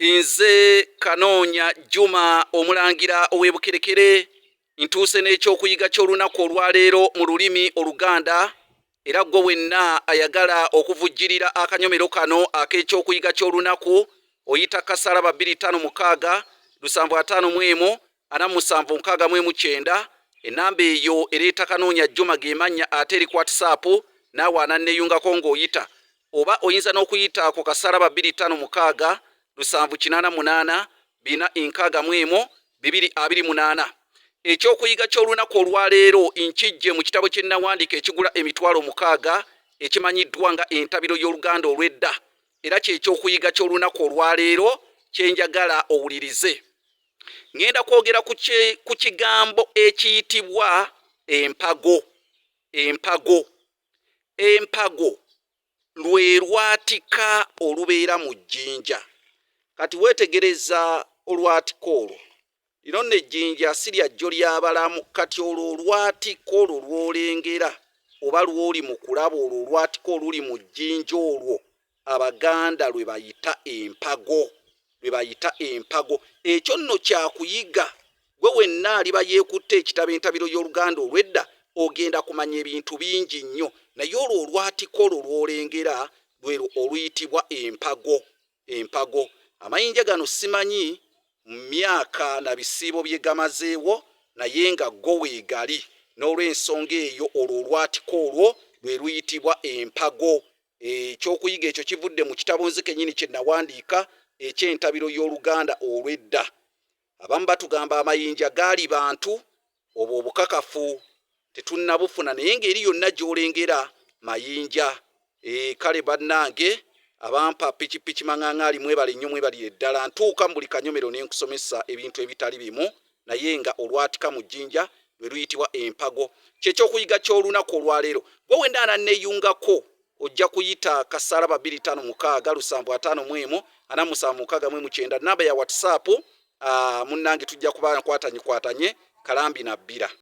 Nze Kanoonya Juma omulangira ow'Ebukerekere ntuuse n'ekyokuyiga ky'olunaku olwaleero mu lulimi Oluganda era gwe wenna ayagala okuvujjirira akanyomero kano ak'ekyokuyiga ky'olunaku oyita kasaraba 256 751 4769 enamba eyo ereeta Kanoonya Juma gemannya ate eri ku WhatsApp naawe ananneeyungako ng'oyita oba oyinza n'okuyita ku kasaraba 256 788 461 228 ekyokuyiga ky'olunaku olwaleero nkijje mu kitabo kye nnawandiika ekigula emitwalo 6 ekimanyiddwa nga entabiro y'Oluganda olw'edda era ky'ekyokuyiga ky'olunaku olwaleero kye njagala owulirize. Ngenda kwogera ku kigambo ekiyitibwa empago. Empago lwe lwatika olubeera mu jjinja. Kati weetegereza olwatika olwo lino nno ejjinja si lyajjo ly'abalamu, kati olwo olwatika olwo lw'olengera oba lw'oli mu kulaba olwo olwatika oluli mu jjinja olwo Abaganda lwe bayita empago. Ekyo nno kyakuyiga gwe wenna aliba yeekutte ekitabo entabiro y'Oluganda olw'edda ogenda kumanya ebintu bingi nnyo, naye olwo olwatika olwo lw'olengera lwe oluyitibwa empago. Amayinja gano simanyi mu myaka na bisiibo bye gamazeewo, naye nga go weegali n'olw'ensonga eyo olwo olwatika olwo lwe luyitibwa empago. Ekyokuyiga ekyo kivudde mu kitabo nze kennyini kye nawandiika eky'entabiro y'Oluganda olw'edda. Abamu batugamba amayinja gaali bantu, obwo obukakafu tetunnabufuna, naye ng'eri yonna gy'olengera mayinja. Kale bannange abampa pikipiki maŋŋaŋaali mwebale nnyo, mwebalire ddala. Ntuuka mu buli kanyomero ne nkusomesa ebintu ebitali bimu, naye nga olwatika mu jjinja lwe luyitibwa empago. Kyekyokuyiga ky'olunaku olwaleero. Gwe wenna ananneeyungako ojja kuyita kasaraba 256 751 4769 namba ya WhatsApp. Munnange tujja kuba nkwatanye kalambi na bbira.